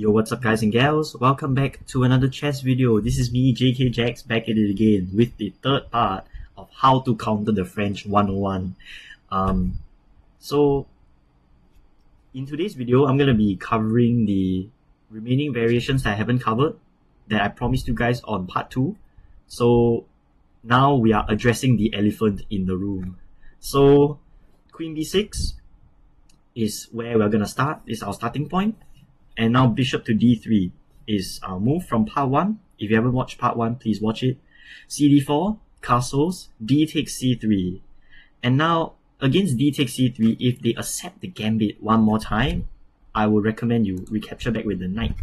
Yo, what's up guys and gals? Welcome back to another chess video. This is me, JK Jax, back at it again with the third part of how to counter the French 101. So, in today's video, I'm going to be covering the remaining variations that I haven't covered that I promised you guys on part 2. So, now we are addressing the elephant in the room. So, Queen B6 is where we're going to start. It's our starting point. And now bishop to d3 is our move from part 1. If you haven't watched part 1, please watch it. cd4, castles, d takes c3. And now, against d takes c3, if they accept the gambit one more time, I would recommend you recapture back with the knight.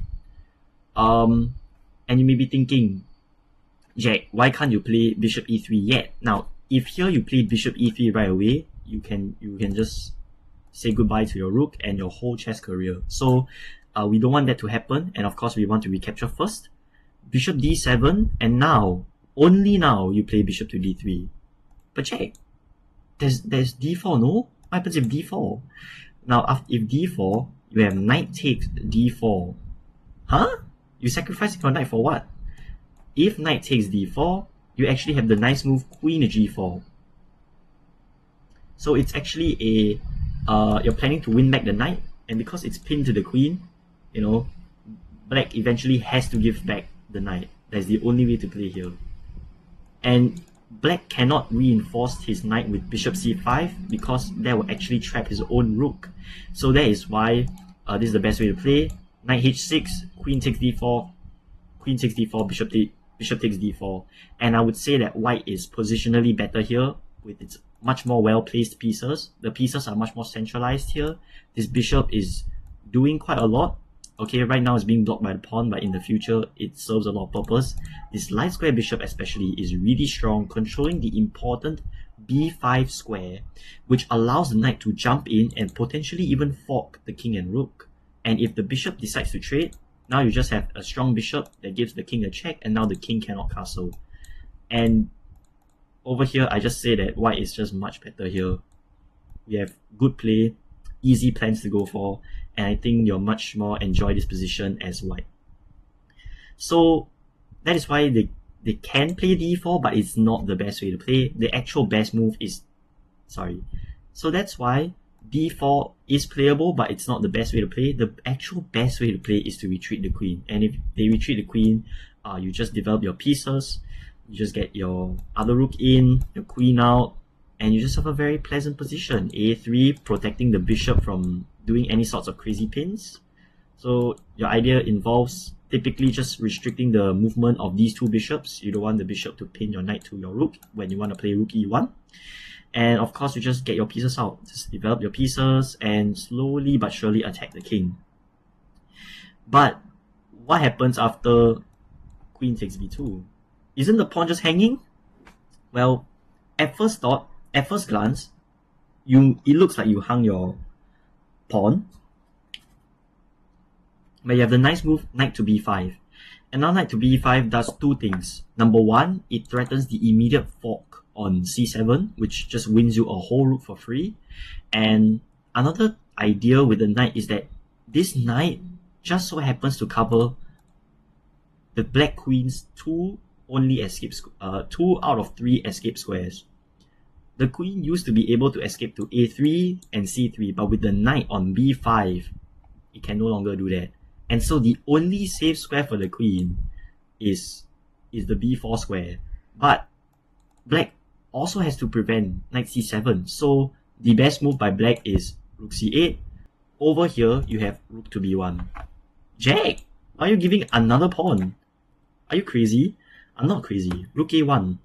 And you may be thinking, Jack, why can't you play bishop e3 yet? Now, if here you play bishop e3 right away, you can just say goodbye to your rook and your whole chess career. So, we don't want that to happen, and of course we want to recapture first. Bishop d7, and now, only now, you play bishop to d3. But check, there's d4, no? What happens if d4? Now, if d4, you have knight takes d4. Huh? You sacrifice your knight for what? If knight takes d4, you actually have the nice move queen to g4. So it's actually you're planning to win back the knight, and because it's pinned to the queen, you know, black eventually has to give back the knight. That's the only way to play here. And black cannot reinforce his knight with bishop c5 because that will actually trap his own rook. So that is why this is the best way to play. Knight h6, queen takes d4, queen takes d4, bishop takes d4. And I would say that white is positionally better here with its much more well-placed pieces. The pieces are much more centralized here. This bishop is doing quite a lot. Okay, right now it's being blocked by the pawn, but in the future it serves a lot of purpose. This light square bishop especially is really strong, controlling the important b5 square, which allows the knight to jump in and potentially even fork the king and rook. And if the bishop decides to trade, now you just have a strong bishop that gives the king a check, and now the king cannot castle. And over here, I just say that white is just much better here. We have good play, easy plans to go for, and I think you'll much more enjoy this position as white. So that is why they can play d4, but it's not the best way to play. The actual best move is, so that's why d4 is playable, but it's not the best way to play. The actual best way to play is to retreat the queen. And if they retreat the queen, you just develop your pieces, you just get your other rook in, your queen out, and you just have a very pleasant position. a3, protecting the bishop from doing any sorts of crazy pins. So your idea involves typically just restricting the movement of these two bishops. You don't want the bishop to pin your knight to your rook when you want to play rook e1. And of course, you just get your pieces out. Just develop your pieces and slowly but surely attack the king. But what happens after queen takes b2? Isn't the pawn just hanging? Well, at first glance, it looks like you hung your pawn, but you have the nice move knight to b5. And now knight to b5 does two things. Number one, it threatens the immediate fork on c7, which just wins you a whole rook for free. And another idea with the knight is that this knight just so happens to cover the black queen's two out of 3 escape squares. The queen used to be able to escape to a3 and c3, but with the knight on b5, it can no longer do that. And so the only safe square for the queen is the b4 square. But black also has to prevent knight c7. So the best move by black is rook c8. Over here, you have rook to b1. Jack, why are you giving another pawn? Are you crazy? I'm not crazy. Rook a1.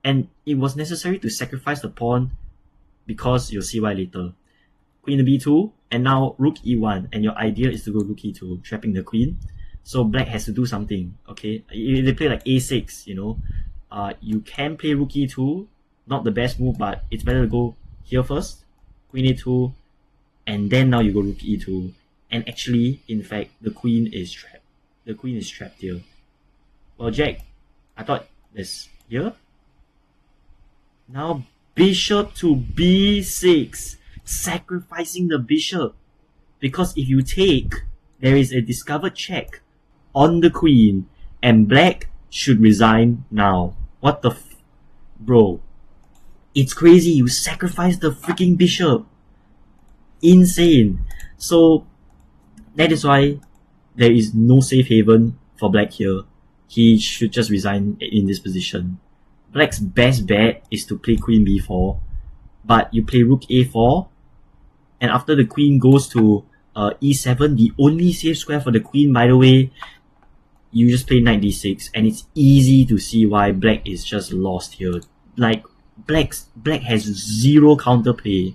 And it was necessary to sacrifice the pawn because you'll see why later. Queen to b2, and now rook e1, and your idea is to go rook e2, trapping the queen. So black has to do something, okay? If they play like a6, you know, you can play rook e2, not the best move, but it's better to go here first, queen a2, and then now you go rook e2. And actually, in fact, the queen is trapped. The queen is trapped here. Well, Jack, I thought this here. Now bishop to b6, sacrificing the bishop. Because if you take, there is a discovered check on the queen, and black should resign now. What the bro? It's crazy. You sacrifice the freaking bishop. Insane. So that is why there is no safe haven for black here. He should just resign in this position. Black's best bet is to play queen b4, but you play rook a4, and after the queen goes to e7, the only safe square for the queen, by the way, you just play knight d6, and it's easy to see why black is just lost here. Like, black has zero counterplay.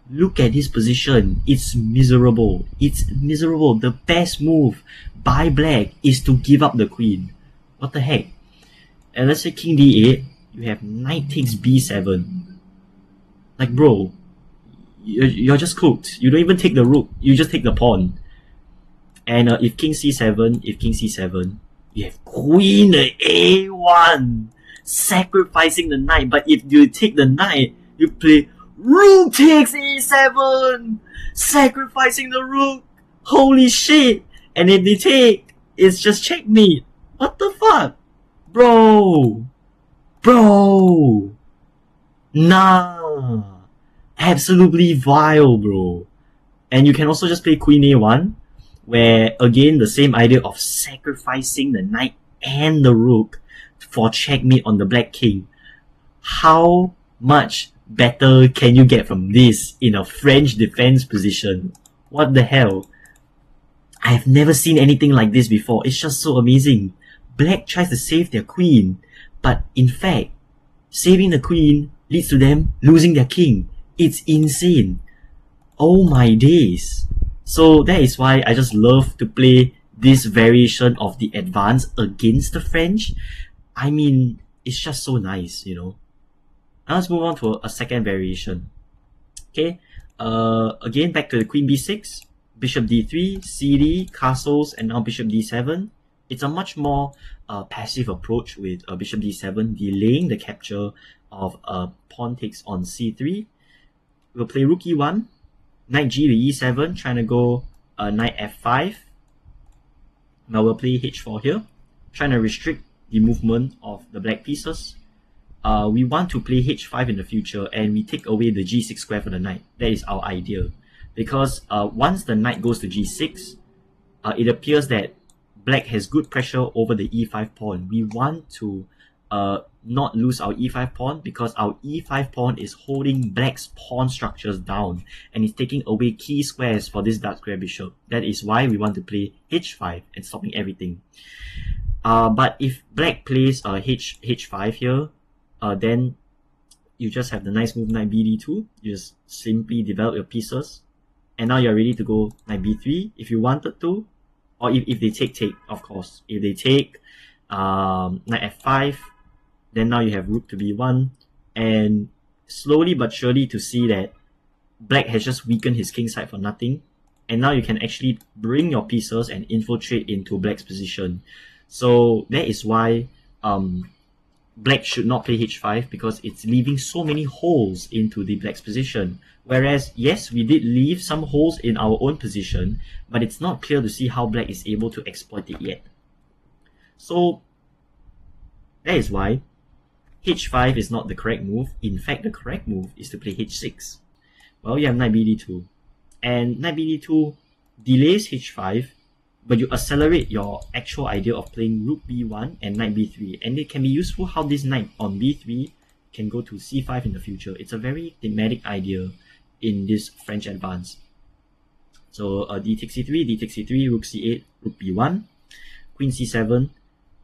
Look at this position. It's miserable. It's miserable. The best move by black is to give up the queen. What the heck? And let's say king d8, you have knight takes b7. Like, bro, you're just cooked. You don't even take the rook. You just take the pawn. And if king c7, you have queen a1, sacrificing the knight. But if you take the knight, you play rook takes a7, sacrificing the rook. Holy shit! And if they take, it's just checkmate. What the fuck? Bro! Nah! Absolutely vile, bro. And you can also just play queen a1, where again the same idea of sacrificing the knight and the rook for checkmate on the black king. How much better can you get from this in a French defense position? What the hell? I've never seen anything like this before. It's just so amazing. Black tries to save their queen, but in fact, saving the queen leads to them losing their king. It's insane. Oh my days. So that is why I just love to play this variation of the advance against the French. I mean, it's just so nice, you know. Now let's move on to a second variation. Okay, again back to the queen b6, bishop d3, cd, castles, and now bishop d7. It's a much more passive approach with bishop d7, delaying the capture of pawn takes on c3. We'll play rook e1, knight g to e7, trying to go knight f5. Now we'll play h4 here, trying to restrict the movement of the black pieces. We want to play h5 in the future, and we take away the g6 square for the knight. That is our idea, because once the knight goes to g6, it appears that black has good pressure over the e5 pawn. We want to not lose our e5 pawn, because our e5 pawn is holding black's pawn structures down and is taking away key squares for this dark square bishop. That is why we want to play h5 and stopping everything. But if black plays h5 here, then you just have the nice move knight bd2. You just simply develop your pieces, and now you're ready to go knight b3 if you wanted to, or if they take, of course. If they take knight f5, then now you have rook to b1, and slowly but surely to see that black has just weakened his king side for nothing, and now you can actually bring your pieces and infiltrate into black's position. So that is why black should not play h5, because it's leaving so many holes into the black's position. Whereas, yes, we did leave some holes in our own position, but it's not clear to see how black is able to exploit it yet. So that is why h5 is not the correct move. In fact, the correct move is to play h6. Well, you have knight bd2, and knight bd2 delays h5, but you accelerate your actual idea of playing rook b1 and knight b3, and it can be useful how this knight on b3 can go to c5 in the future. It's a very thematic idea in this French advance. So d takes c3, rook c8, rook b1, queen c7,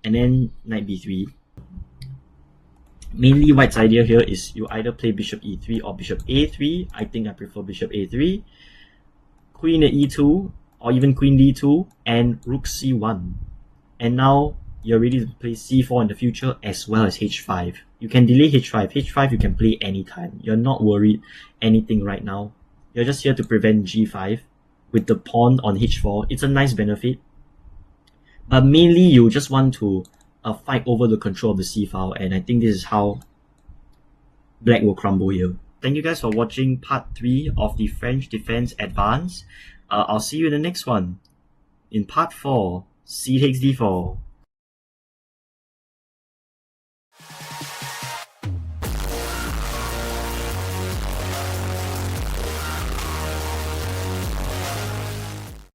and then knight b3. Mainly white's idea here is you either play bishop e3 or bishop a3. I think I prefer bishop a3, queen at e2, or even queen d2, and rook c1. And now you're ready to play c4 in the future, as well as h5. You can delay h5. h5 you can play anytime. You're not worried anything right now. You're just here to prevent g5 with the pawn on h4. It's a nice benefit. But mainly you just want to fight over the control of the c-file, and I think this is how black will crumble here. Thank you guys for watching part 3 of the French Defense Advance. I'll see you in the next one. in part 4, c takes d4,